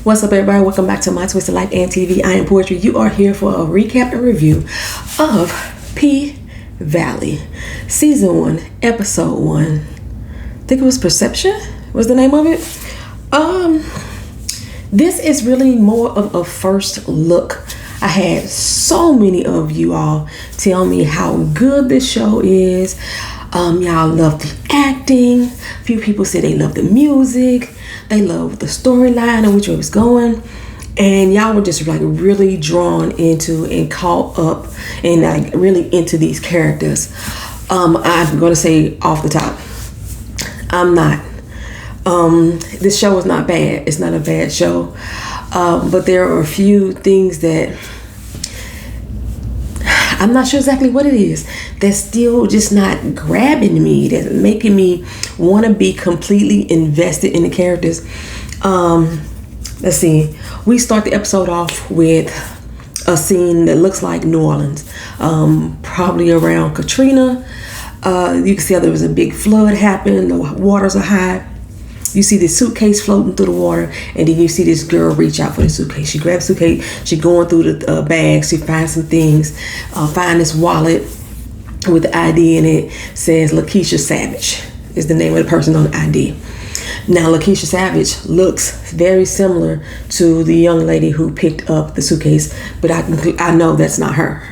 What's up, everybody? Welcome back to My Twisted Life and TV. I am Poetry. You are here for a recap and review of P Valley, Season 1, Episode 1. I think it was Perception was the name of it. This is really more of a first look. I had so many of you all tell me how good this show is. Y'all love the acting. A few people said they love the music. They love the storyline and which way it was going. And y'all were just like really drawn into and caught up and like really into these characters. I'm going to say off the top, I'm not. This show is not bad. It's not a bad show. But there are a few things that I'm not sure exactly what it is that's still just not grabbing me, that's making me want to be completely invested in the characters. Let's see. We start the episode off with a scene that looks like New Orleans, probably around Katrina. You can see how there was a big flood happen. The waters are high. You see this suitcase floating through the water, and then you see this girl reach out for the suitcase. She grabs the suitcase, she going through the bags, she finds some things, find this wallet with the ID in it, says Lakeisha Savage is the name of the person on the ID. Now Lakeisha Savage looks very similar to the young lady who picked up the suitcase, but I know that's not her.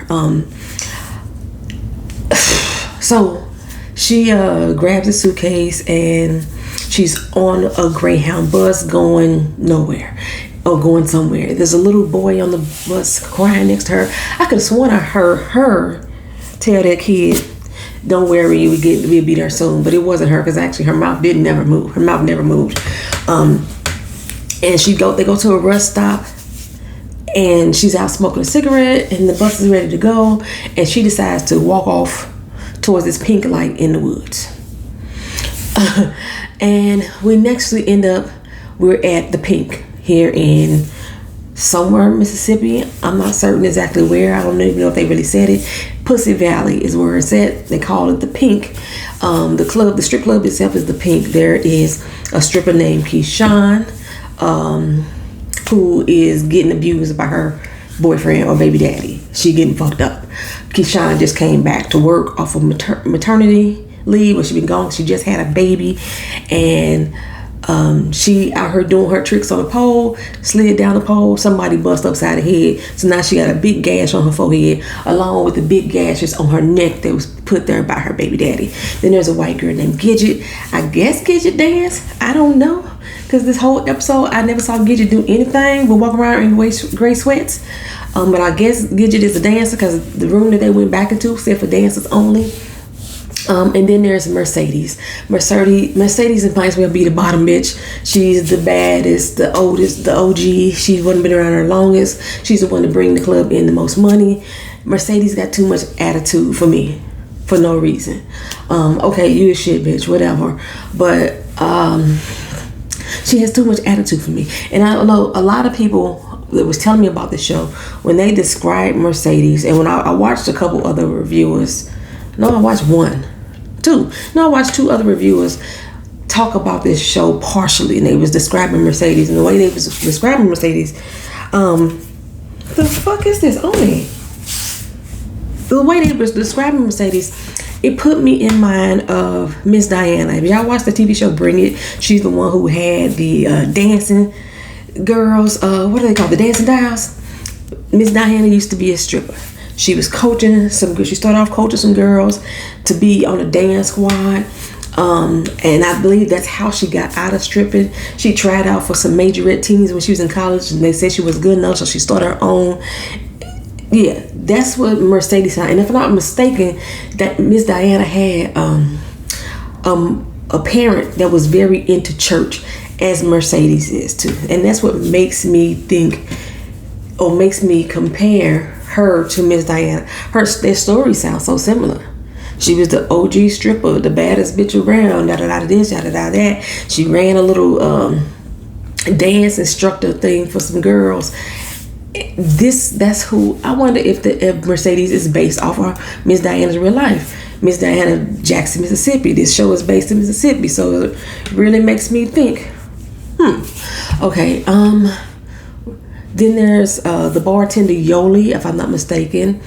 So she grabs the suitcase and she's on a Greyhound bus going nowhere or going somewhere. There's a little boy on the bus crying next to her. I could have sworn I heard her tell that kid, "Don't worry, we'll be there soon." But it wasn't her, because actually her mouth never moved. Her mouth never moved. And they go to a rest stop, and she's out smoking a cigarette, and the bus is ready to go, and she decides to walk off towards this pink light in the woods. And we end up, we're at the Pink here in somewhere in Mississippi. I'm not certain exactly where. I don't even know if they really said it. Pussy Valley is where it's at. They call it the Pink. The strip club itself is the Pink. There is a stripper named Keyshawn, who is getting abused by her boyfriend or baby daddy. She getting fucked up. Keyshawn just came back to work off of maternity leave, where she been gone. She just had a baby, and she out here doing her tricks on the pole, slid down the pole, somebody bust upside the head, so now she got a big gash on her forehead along with the big gashes on her neck that was put there by her baby daddy. Then there's a white girl named Gidget. I guess Gidget dance, I don't know, because this whole episode I never saw Gidget do anything but walk around in gray sweats. But I guess Gidget is a dancer, because the room that they went back into said for dancers only. And then there's Mercedes. Mercedes reminds me of Be the Bottom Bitch. She's the baddest, the oldest, the OG. She wasn't been around her longest. She's the one to bring the club in the most money. Mercedes got too much attitude for me, for no reason. Okay, you a shit bitch, whatever. But she has too much attitude for me. And I know a lot of people that was telling me about this show, when they described Mercedes, and when I watched a couple other reviewers, I watched two other reviewers talk about this show partially, and they was describing Mercedes, and the way they was describing Mercedes, the fuck is this on me? The way they was describing Mercedes, it put me in mind of Miss Diana. If y'all watched the TV show Bring It, she's the one who had the dancing girls, what do they call the dancing dolls? Miss Diana used to be a stripper. She was coaching some girls. She started off coaching some girls to be on a dance squad. And I believe that's how she got out of stripping. She tried out for some majorette teams when she was in college, and they said she was good enough, so she started her own. Yeah, that's what Mercedes had. And if I'm not mistaken, that Miss Diana had a parent that was very into church, as Mercedes is too. And that's what makes me think, or makes me compare her to Miss Diana. Their story sounds so similar. She was the OG stripper, the baddest bitch around, da-da-da this, da-da-da that. She ran a little dance instructor thing for some girls. That's who I wonder if Mercedes is based off of Miss Diana's real life. Miss Diana, Jackson, Mississippi. This show is based in Mississippi, so it really makes me think. Okay. Then there's the bartender Yoli, if I'm not mistaken.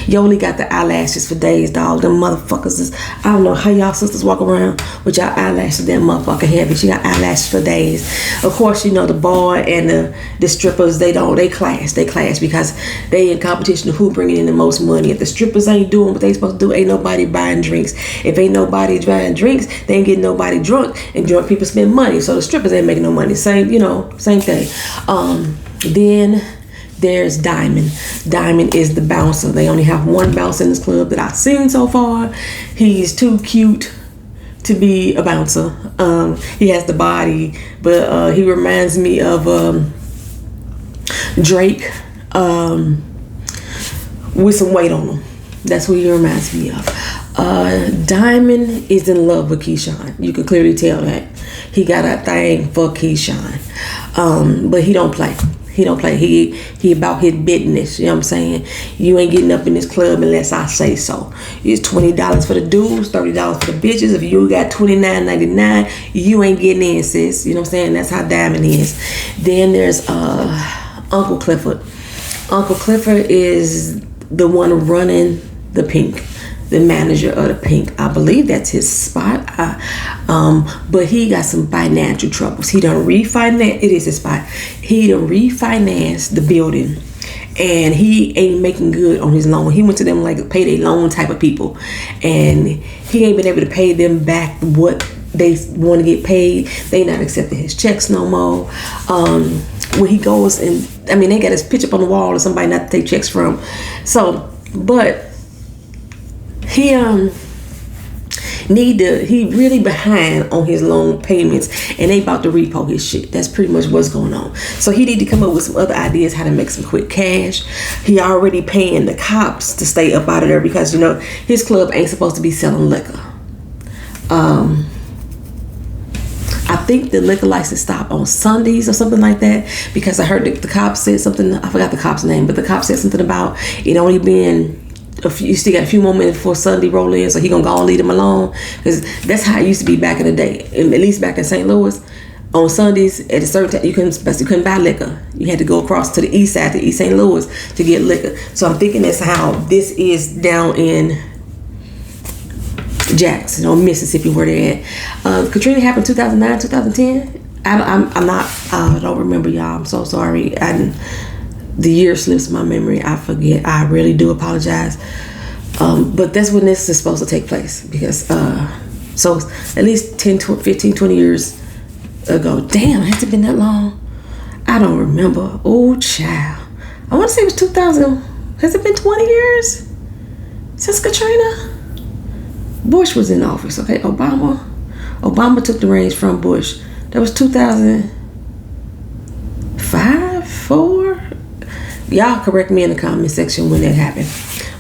Yoli got the eyelashes for days, dog. Them motherfuckers is, I don't know how y'all sisters walk around with y'all eyelashes that motherfucker heavy. She got eyelashes for days. Of course, you know, the bar and the strippers, they clash because they in competition of who bringing in the most money. If the strippers ain't doing what they supposed to do, ain't nobody buying drinks. If ain't nobody buying drinks, they ain't getting nobody drunk, and drunk people spend money. So the strippers ain't making no money. Same thing. Then there's Diamond. Diamond is the bouncer. They only have one bouncer in this club that I've seen so far. He's too cute to be a bouncer. He has the body, but he reminds me of Drake with some weight on him. That's what he reminds me of. Diamond is in love with Keyshawn. You can clearly tell that. He got a thing for Keyshawn. But he don't play. He about his business. You know what I'm saying? You ain't getting up in this club unless I say so. It's $20 for the dudes, $30 for the bitches. If you got $29.99, you ain't getting in, sis. You know what I'm saying? That's how Diamond is. Then there's Uncle Clifford. Uncle Clifford is the one running the Pink, the manager of the Pink. I believe that's his spot. But he got some financial troubles. He done refinance. It is his spot. He done refinanced the building, and he ain't making good on his loan. He went to them like payday loan type of people, and he ain't been able to pay them back what they want to get paid. They not accepting his checks no more. When he goes and they got his picture up on the wall or somebody not to take checks from. So, but he really behind on his loan payments, and they about to repo his shit. That's pretty much what's going on. So he need to come up with some other ideas how to make some quick cash. He already paying the cops to stay up out of there because his club ain't supposed to be selling liquor. I think the liquor license stopped on Sundays or something like that, because I heard the cops said something. I forgot the cop's name, but the cop said something about it only being you still got a few more minutes before Sunday roll in, so he gonna go and leave them alone, because that's how it used to be back in the day. At least back in St. Louis, on Sundays at a certain time you couldn't buy liquor. You had to go across to the east side, to East St. Louis, to get liquor. So I'm thinking that's how this is down in Jackson or Mississippi, where they're at. Katrina happened 2009, 2010. I don't remember, y'all. I'm so sorry. The year slips my memory. I forget. I really do apologize. But that's when this is supposed to take place, because so at least 10, 15, 20 years ago. Damn, has it been that long? I don't remember. Oh, child. I want to say it was 2000. Has it been 20 years since Katrina? Bush was in office. Okay, Obama took the reins from Bush. That was 2005, 4. Y'all correct me in the comment section when that happened.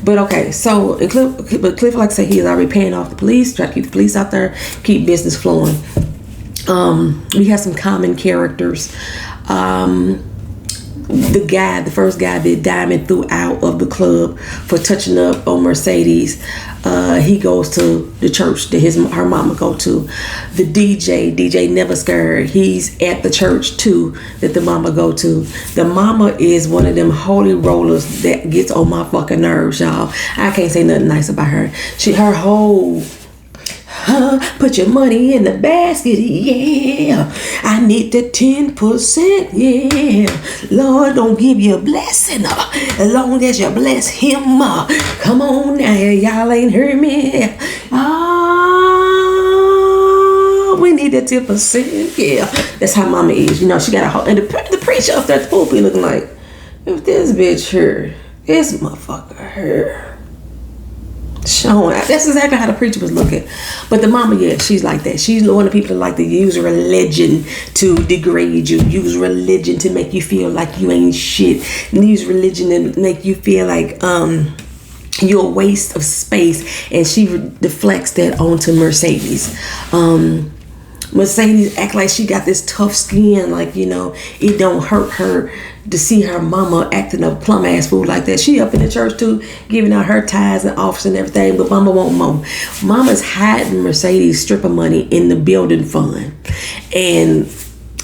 But okay, so Cliff, like I said, he is already paying off the police, try to keep the police out there, keep business flowing. We have some common characters. The first guy that Diamond threw out of the club for touching up on Mercedes, he goes to the church that her mama go to. The DJ Never Scared, he's at the church too that the mama go to. The mama is one of them holy rollers that gets on my fucking nerves, y'all. I can't say nothing nice about her. Her whole put your money in the basket, yeah. I need the 10%, yeah. Lord, don't give you a blessing as long as you bless him. Come on now, y'all ain't heard me. Oh, we need that 10%, yeah. That's how mama is. She got a whole, and the preacher up there at the pulpit looking like, if this bitch her, this motherfucker her. Showing. That's exactly how the preacher was looking. But the mama, yeah, she's like that. She's one of the people that like to use religion to degrade you, use religion to make you feel like you ain't shit, use religion to make you feel like you're a waste of space. And she deflects that onto Mercedes. Mercedes act like she got this tough skin, like it don't hurt her to see her mama acting a plum ass fool like that. She up in the church too, giving out her tithes and offers and everything, but mama won't more. Mama's hiding Mercedes stripper money in the building fund, and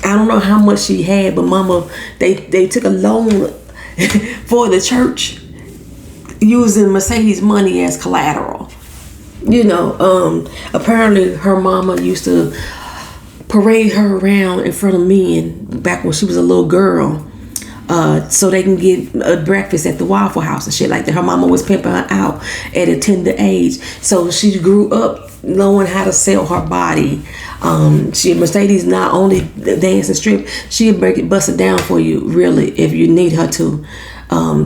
I don't know how much she had, but mama, they took a loan for the church using Mercedes money as collateral. Apparently her mama used to parade her around in front of men back when she was a little girl, so they can get a breakfast at the Waffle House and shit like that. Her mama was pimping her out at a tender age, so she grew up knowing how to sell her body. Mercedes not only dance and strip, she'll break it, bust it down for you, really, if you need her to.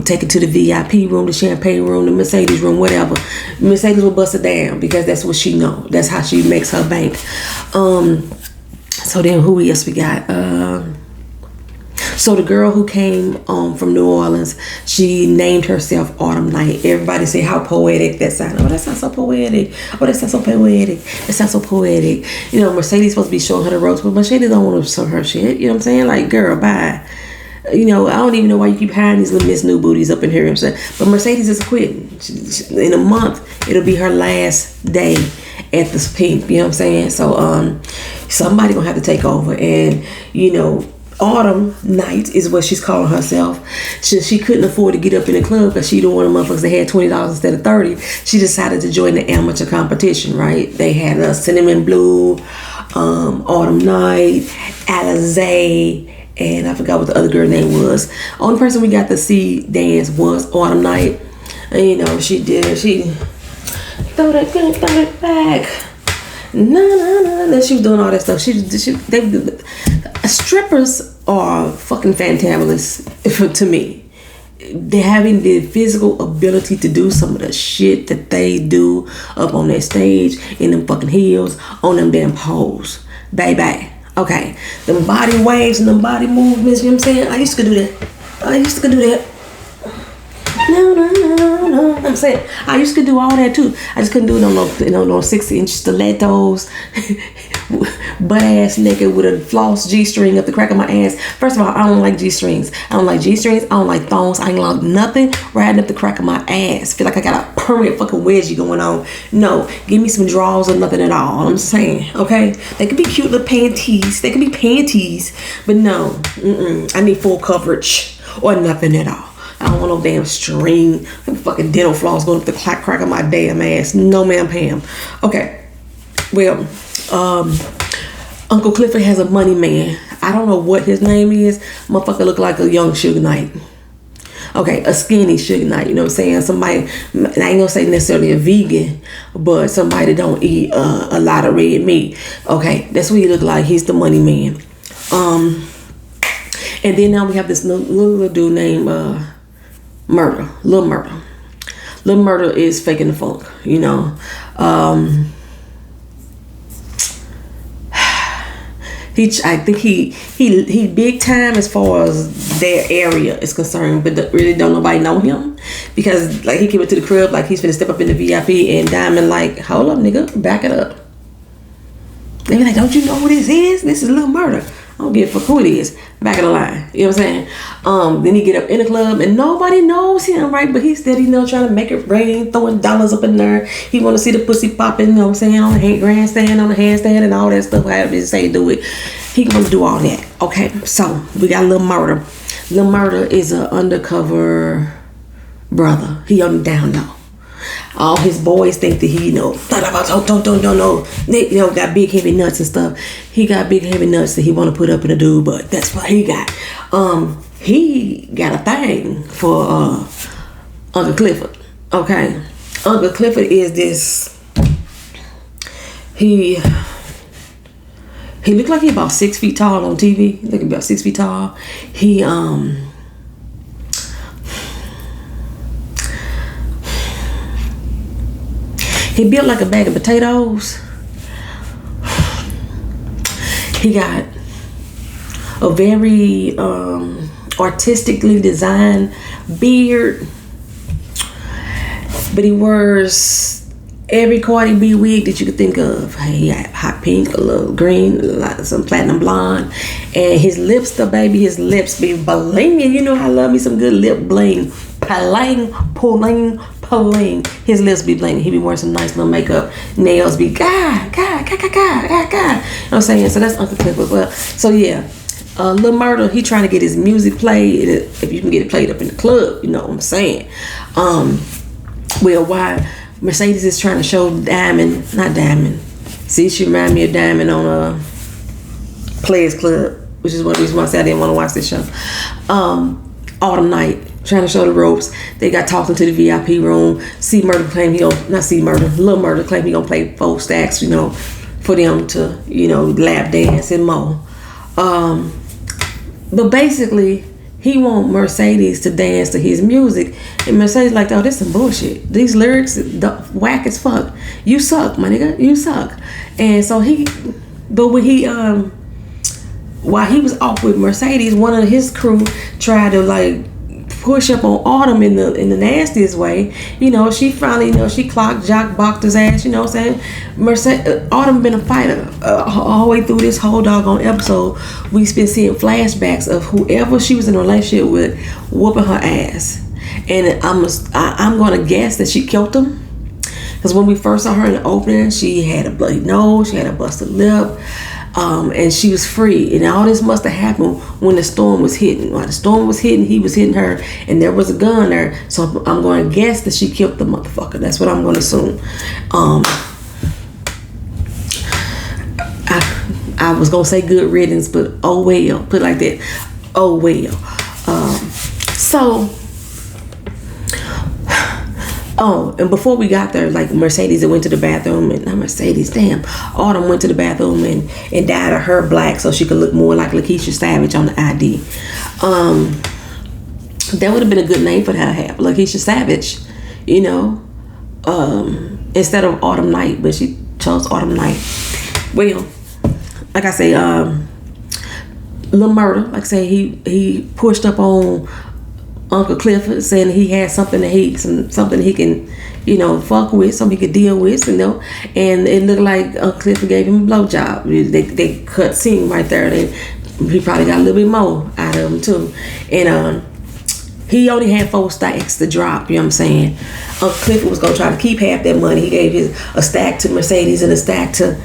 Take it to the VIP room, the champagne room, the Mercedes room, whatever. Mercedes will bust it down because that's what she know. That's how she makes her bank. So then who else we got? So the girl who came from New Orleans, she named herself Autumn Night. Everybody say how poetic that sounds. Oh, that sounds so poetic. Oh, that sounds so poetic. That sounds so poetic. Mercedes supposed to be showing her the ropes, but Mercedes don't want to show her shit. You know what I'm saying? Like, girl, bye. I don't even know why you keep hiding these little Miss New Booties up in here. But Mercedes is quitting. In a month, it'll be her last day at the pink. You know what I'm saying? So somebody gonna have to take over. And Autumn Night is what she's calling herself. She couldn't afford to get up in the club because she don't want the motherfuckers that had $20 instead of $30. She decided to join the amateur competition. Right? They had a Cinnamon Blue, Autumn Night, Alizé. And I forgot what the other girl name was. Only person we got to see dance was Autumn Night. And she throw that back. No. She was doing all that stuff. Strippers are fucking fantabulous to me. They're having the physical ability to do some of the shit that they do up on that stage in them fucking heels on them damn poles. Baby. Okay, them body waves and them body movements, you know what I'm saying? I used to do that. No. I'm saying, I used to do all that too. I just couldn't do it on no 6-inch stilettos, butt ass naked with a floss G-string up the crack of my ass. First of all, I don't like G-strings. I don't like thongs. I ain't like nothing riding up the crack of my ass. Feel like I got a permanent fucking wedgie going on. No, give me some drawers or nothing at all. I'm saying, okay? They could be cute little panties. They could be panties. But no, I need full coverage or nothing at all. I don't want no damn string, fucking dental floss going up the crack of my damn ass. No, ma'am, Pam. Okay. Well, Uncle Clifford has a money man. I don't know what his name is. Motherfucker look like a young Suge Knight. Okay, a skinny Suge Knight. You know what I'm saying? Somebody, I ain't gonna say necessarily a vegan, but somebody that don't eat a lot of red meat. Okay, that's what he look like. He's the money man. And then now we have this little dude named Murder. Lil Murder. Lil Murder is faking the funk, I think he big time as far as their area is concerned, but really don't nobody know him because like he came into the crib like he's finna step up in the VIP and Diamond like, hold up nigga, back it up. They be like, don't you know who this is? This is Lil Murder. I don't give a fuck who it is. Back of the line. You know what I'm saying? Then he get up in the club and nobody knows him, right? But he's steady, trying to make it rain, throwing dollars up in there. He want to see the pussy popping, you know what I'm saying? On the handstand, and all that stuff. However they say do it. He gonna do all that. Okay, so we got Lil Murder. Lil Murder is an undercover brother. He on the down low. All his boys think that he don't got big heavy nuts and stuff. He got big heavy nuts that he want to put up in a dude, but that's what he got. He got a thing for Uncle Clifford. Okay, Uncle Clifford is this. He looked like he about 6 feet tall on TV. He looked about 6 feet tall. He built like a bag of potatoes. He got a very artistically designed beard. But he wears every Cardi B wig that you could think of. He got hot pink, a little green, some platinum blonde. And his lips, his lips be blinging. You know I love me some good lip bling. Pulling. His lips be bling. He be wearing some nice little makeup. Nails be God. You know what I'm saying? So that's Uncle Clifford. Well, so yeah, Lil Murder, he trying to get his music played. If you can get it played up in the club, you know what I'm saying. Well, why Mercedes is trying to show not Diamond. See, she remind me of Diamond on Players Club, which is one reason why I said I didn't want to watch this show. Autumn Night, trying to show the ropes. They got talking to the VIP room. Lil Murder claimed he gonna play 4 stacks, you know, for them to, you know, lap dance and more. But basically, he want Mercedes to dance to his music, and Mercedes like, oh, this some bullshit. These lyrics whack as fuck. You suck, my nigga. You suck. And so while he was off with Mercedes, one of his crew tried to like push up on Autumn in the nastiest way. You know, she finally, you know, she clocked, jock, boxed his ass. You know what I'm saying? Autumn been a fighter all the way through this whole doggone episode. We've been seeing flashbacks of whoever she was in a relationship with whooping her ass, and I'm gonna guess that she killed him. Because when we first saw her in the opening, she had a bloody nose, she had a busted lip. And she was free, and all this must have happened when the storm was hitting. While the storm was hitting, he was hitting her, and there was a gun there. So I'm going to guess that she killed the motherfucker. That's what I'm going to assume. I was going to say good riddance, but oh well. Put it like that. Oh well. And before we got there, like Mercedes went to the bathroom, and not Mercedes, damn, Autumn went to the bathroom and dyed her hair black so she could look more like Lakeisha Savage on the ID. That would have been a good name for her to have, Lakeisha Savage, you know, instead of Autumn Night, but she chose Autumn Night. Well, like I say, Lil Murder, like I say, he pushed up on Uncle Clifford, saying he had something that he can, you know, fuck with, something he could deal with, you know. And it looked like Uncle Clifford gave him a blowjob. They cut scene right there. He probably got a little bit more out of him too. And he only had 4 stacks to drop. You know what I'm saying? Uncle Clifford was gonna try to keep half that money. He gave a stack to Mercedes and a stack to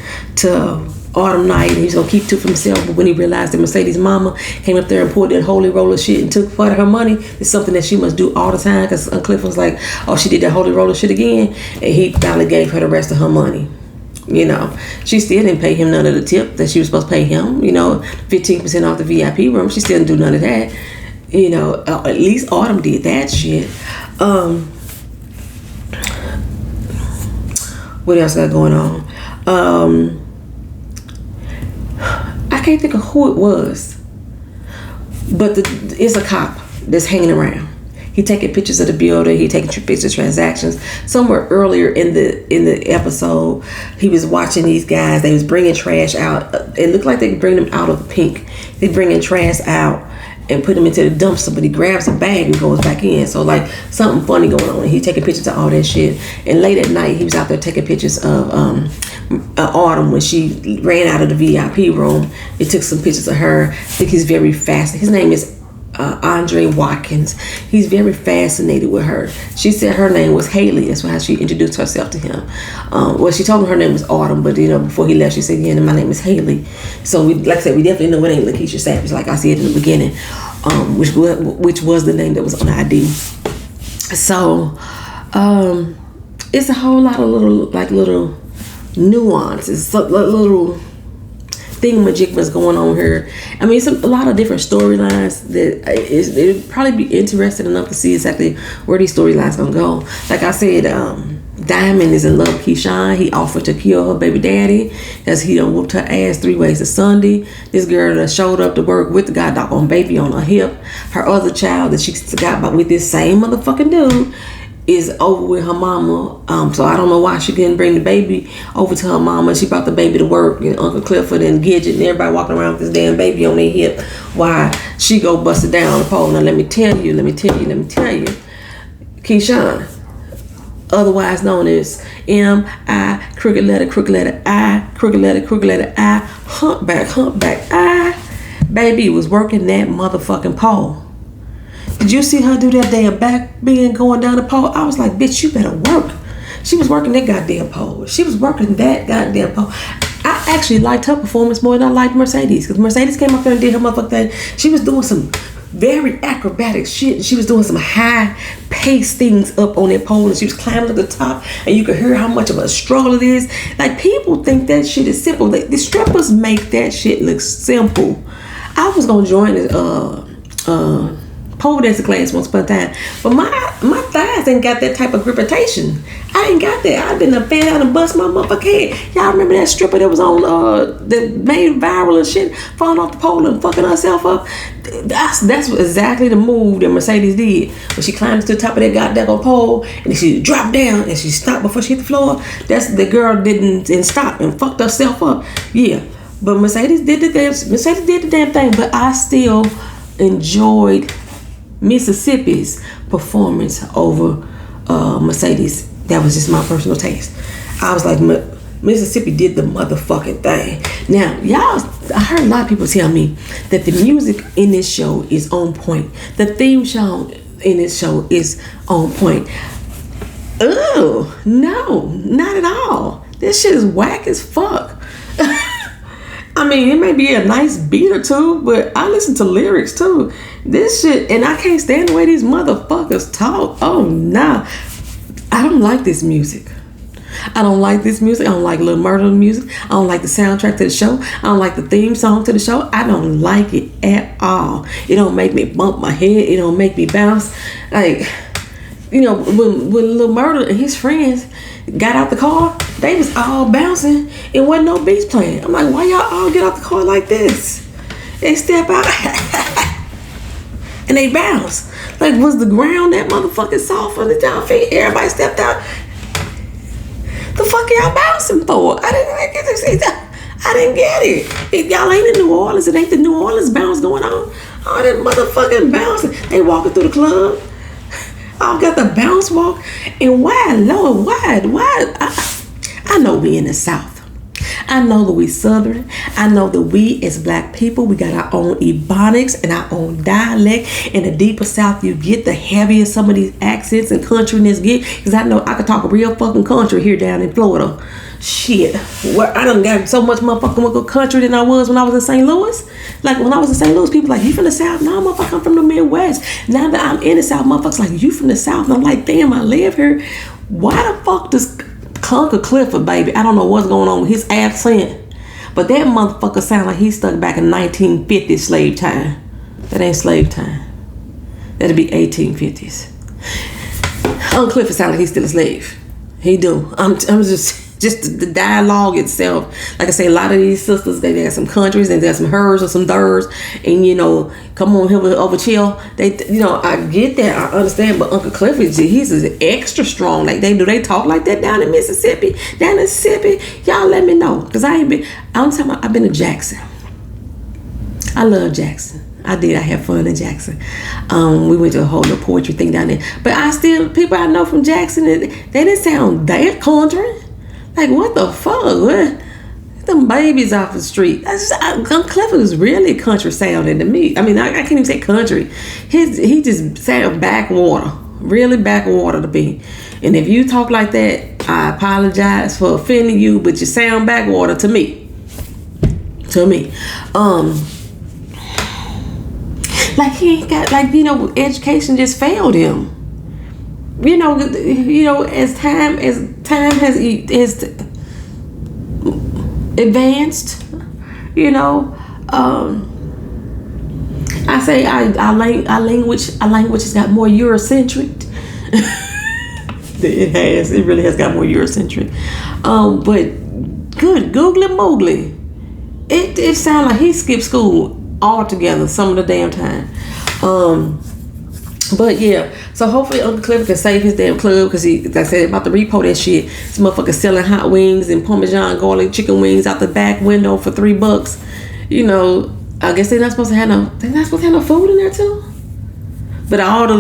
Autumn Night, and he was gonna keep 2 for himself. But when he realized that Mercedes' mama came up there and poured that holy roller shit and took part of her money, it's something that she must do all the time. Because Uncle Cliff was like, oh, she did that holy roller shit again, and he finally gave her the rest of her money. You know, she still didn't pay him none of the tip that she was supposed to pay him. You know, 15% off the VIP room. She still didn't do none of that. You know, at least Autumn did that shit. What else got going on? I can't think of who it was, but it's a cop that's hanging around. He taking pictures of the building. He taking pictures of transactions. Somewhere earlier in the episode, he was watching these guys. They was bringing trash out. It looked like they bring them out of the pink. They bringing trash out and put them into the dumpster, but he grabs a bag and goes back in. So like something funny going on. He taking pictures of all that shit. And late at night, he was out there taking pictures of Autumn when she ran out of the VIP room. He took some pictures of her. I think he's very fascinated. His name is Andre Watkins. He's very fascinated with her. She said her name was Haley. That's how she introduced herself to him. Well, she told him her name was Autumn, but you know, before he left, she said, "Yeah, my name is Haley." So we, like I said, we definitely know it ain't Lakeisha Savage, like I said in the beginning, which was the name that was on the ID. So it's a whole lot of little nuances, little thingamajigmas going on here. I mean, it's a lot of different storylines that it'd probably be interesting enough to see exactly where these storylines gonna go. Like I said, Diamond is in love with Keyshawn. He offered to kill her baby daddy because he done whooped her ass 3 ways to Sunday. This girl that showed up to work with the goddamn baby on her hip. Her other child that she got with this same motherfucking dude is over with her mama. So I don't know why she didn't bring the baby over to her mama. She brought the baby to work, and Uncle Clifford and Gidget and everybody walking around with this damn baby on their hip. Why she go bust it down the pole. Now let me tell you, Keyshawn, otherwise known as M.I. crooked letter I, crooked letter I, humpback I, baby was working that motherfucking pole. Did you see her do that damn back bend going down the pole? I was like, bitch, you better work. She was working that goddamn pole. She was working that goddamn pole. I actually liked her performance more than I liked Mercedes, because Mercedes came up there and did her motherfucking thing. She was doing some very acrobatic shit, and she was doing some high pace things up on that pole, and she was climbing to the top, and you could hear how much of a struggle it is. Like, people think that shit is simple. The strippers make that shit look simple. I was gonna join this pole dancing class once upon a time, but my thighs ain't got that type of gripitation. I ain't got that. I've been a fan out and bust my motherfucking head. Y'all remember that stripper that was on that made viral and shit, falling off the pole and fucking herself up? That's exactly the move that Mercedes did. When she climbed to the top of that goddamn pole and then she dropped down and she stopped before she hit the floor. That's the girl didn't stop and fucked herself up. Yeah, but Mercedes did the damn thing. But I still enjoyed Mississippi's performance over Mercedes. That was just my personal taste. I was like, Mississippi did the motherfucking thing. Now, I heard a lot of people tell me that the music in this show is on point. The theme song in this show is on point. Oh, no, not at all. This shit is whack as fuck. I mean, it may be a nice beat or two, but I listen to lyrics too. This shit, and I can't stand the way these motherfuckers talk. Oh, nah. I don't like this music. I don't like this music. I don't like Lil Murder music. I don't like the soundtrack to the show. I don't like the theme song to the show. I don't like it at all. It don't make me bump my head. It don't make me bounce. Like, you know, when Lil Murder and his friends got out the car, they was all bouncing and wasn't no beats playing. I'm like, why y'all all get out the car like this? They step out and they bounce. Like, was the ground that motherfucking soft on the y'all feet? Everybody stepped out. The fuck y'all bouncing for? I didn't get it. If y'all ain't in New Orleans, it ain't the New Orleans bounce going on. All that motherfucking bouncing. They walking through the club. All got the bounce walk. And why, Lord, why? I know we in the South. I know that we Southern. I know that we as black people, we got our own ebonics and our own dialect. In the deeper South you get, the heavier some of these accents and countryness get. Because I know I could talk a real fucking country here down in Florida. Shit. Where I done got so much motherfucking country than I was when I was in St. Louis. Like, when I was in St. Louis, people like, you from the South? No, motherfucker, I'm from the Midwest. Now that I'm in the South, motherfuckers like, you from the South? And I'm like, damn, I live here. Why the fuck does Conker Clifford, baby, I don't know what's going on with his accent, but that motherfucker sound like he's stuck back in 1950 slave time. That ain't slave time. That'd be 1850s. Uncle Clifford sound like he's still a slave. He do. I'm just the dialogue itself. Like I say, a lot of these sisters, they got some countries and they got some hers or some theirs, and you know, come on here over chill. They, you know, I get that, I understand, but Uncle Clifford, he's extra strong. Like, they talk like that down in Mississippi? Down in Mississippi, y'all let me know, cause I'm talking about, I've been to Jackson. I love Jackson. I did. I had fun in Jackson. We went to a whole little poetry thing down there. But people I know from Jackson, they didn't sound that country. Like, what the fuck? What? Them babies off the street. Uncle Clifford is really country sounding to me. I mean, I can't even say country. He just sound backwater. Really backwater to me. And if you talk like that, I apologize for offending you, but you sound backwater to me. Like, he ain't got, like, you know, education just failed him. You know, as time has advanced, you know, I say our language has got more Eurocentric. It really has got more Eurocentric. But good googly moogly, it sounds like he skipped school altogether some of the damn time. But yeah, so hopefully Uncle Clifford can save his damn club, because he, like I said, about to repo that shit. This motherfucker selling hot wings and Parmesan garlic chicken wings out the back window for $3. You know, I guess they're not supposed to have no food in there too. But all the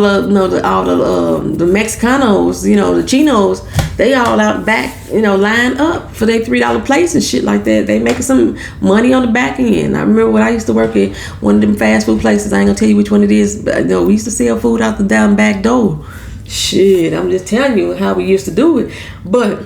Mexicanos, you know, the Chinos, they all out back, you know, line up for their $3 plates and shit like that. They making some money on the back end. I remember when I used to work at one of them fast food places. I ain't gonna tell you which one it is, but you know, we used to sell food out the down back door. Shit, I'm just telling you how we used to do it. But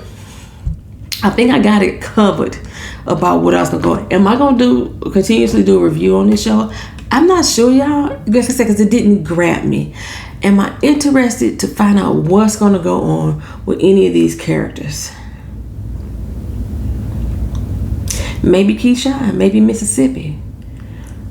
I think I got it covered about what else gonna go. Am I gonna continuously do a review on this show? I'm not sure, y'all. Because it didn't grab me. Am I interested to find out what's gonna go on with any of these characters? Maybe Keyshawn, maybe Mississippi.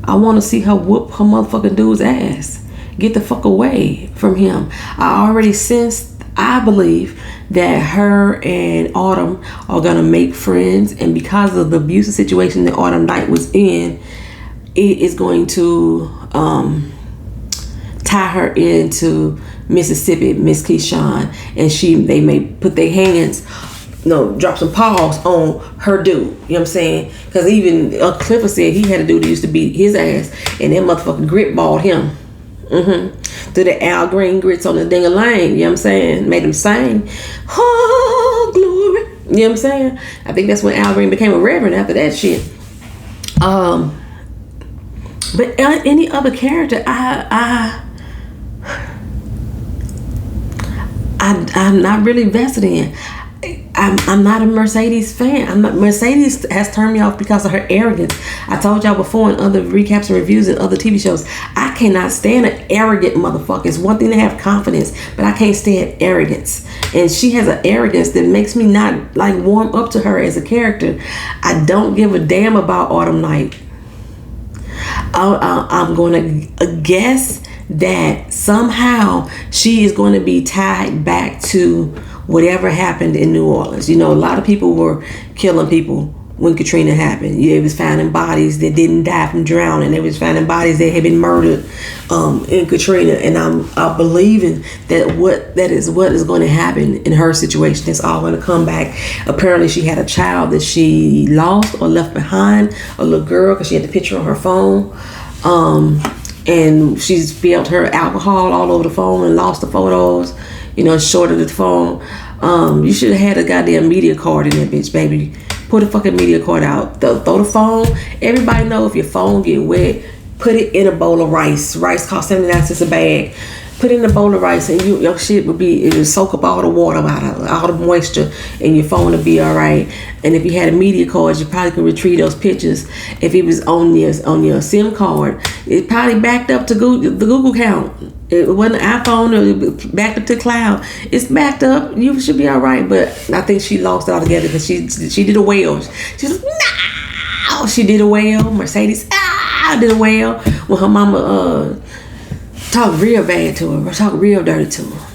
I want to see her whoop her motherfucking dude's ass. Get the fuck away from him. I already sensed, I believe, that her and Autumn are gonna make friends, and because of the abusive situation that Autumn Knight was in, it is going to tie her into Mississippi, Miss Keyshawn, and they may put their hands, drop some paws on her dude. You know what I'm saying? Because even Clifford said he had a dude that used to beat his ass, and that motherfucker grit balled him. Through the Al Green grits on the ding-a-lang. You know what I'm saying? Made him sing. Oh, glory. You know what I'm saying? I think that's when Al Green became a reverend after that shit. But any other character, I'm not really vested in. I'm not a Mercedes fan. Mercedes has turned me off because of her arrogance. I told y'all before in other recaps and reviews and other TV shows, I cannot stand an arrogant motherfucker. It's one thing to have confidence, but I can't stand arrogance. And she has an arrogance that makes me not warm up to her as a character. I don't give a damn about Autumn Knight. I'm going to guess that somehow she is going to be tied back to whatever happened in New Orleans. A lot of people were killing people when Katrina happened. They was finding bodies that didn't die from drowning. They was finding bodies that had been murdered in Katrina. And I'm believing that what is going to happen in her situation. It's all going to come back. Apparently she had a child that she lost or left behind, a little girl, because she had the picture on her phone. And she spilled her alcohol all over the phone and lost the photos. Shorted the phone. You should have had a goddamn media card in that bitch, baby. Put a fucking media card out. Throw the phone. Everybody know if your phone get wet, put it in a bowl of rice. Rice costs 79 cents a bag. Put it in a bowl of rice, and your shit it would soak up all the water out of all the moisture, and your phone would be all right. And if you had a media card, you probably could retrieve those pictures. If it was on your SIM card, it probably backed up to the Google account. It wasn't an iPhone, or backed up to the cloud. It's backed up. You should be all right. But I think she lost it altogether because she did a whale. She was no. She did a whale. Mercedes did a whale when her mama talk real bad to her, talk real dirty to her.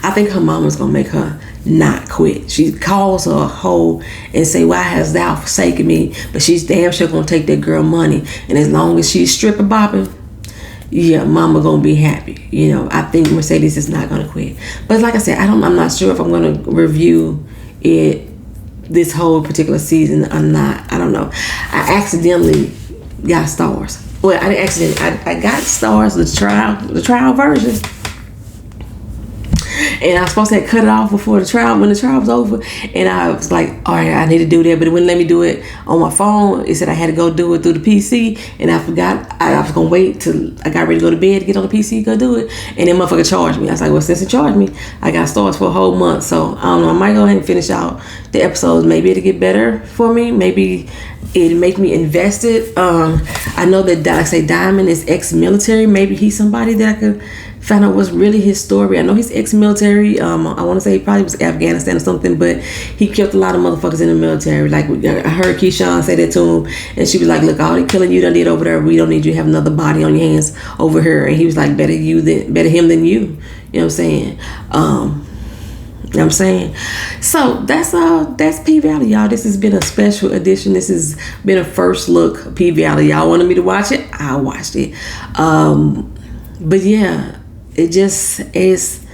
I think her mama's gonna make her not quit. She calls her a hoe and say, "Why hast thou forsaken me?" But she's damn sure gonna take that girl money. And as long as she's stripper bopping, yeah, mama gonna be happy. I think Mercedes is not gonna quit. But like I said, I'm not sure if I'm gonna review it this whole particular season. I don't know. I accidentally got Starz. Well, I didn't accidentally. I got Starz, the trial version. And I was supposed to have cut it off before when the trial was over. And I was like, all right, I need to do that. But it wouldn't let me do it on my phone. It said I had to go do it through the PC. And I forgot. I was going to wait till I got ready to go to bed to get on the PC, go do it. And then motherfucker charged me. I was like, well, since it charged me, I got Starz for a whole month. So I don't know. I might go ahead and finish out the episodes. Maybe it'll get better for me. Maybe it'll make me invested. I know that, like I say, Diamond is ex-military. Maybe he's somebody that I could find out what's really his story. I know he's ex-military. I want to say he probably was Afghanistan or something, but he killed a lot of motherfuckers in the military. Like, I heard Keyshawn say that to him, and she was like, look, all the killing you done did over there, we don't need you to have another body on your hands over here. And he was like, better him than you. You know what I'm saying? You know what I'm saying? So that's P-Valley, y'all. This has been a special edition. This has been a first look P-Valley. Y'all wanted me to watch it? I watched it. But yeah, it just is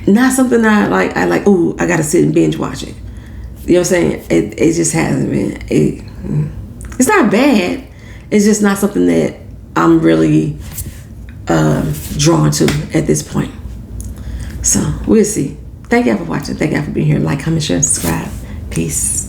not something I like, ooh, I gotta sit and binge watch it. You know what I'm saying? It just hasn't been. It's not bad. It's just not something that I'm really drawn to at this point. So we'll see. Thank y'all for watching. Thank y'all for being here. Like, comment, share, and subscribe. Peace.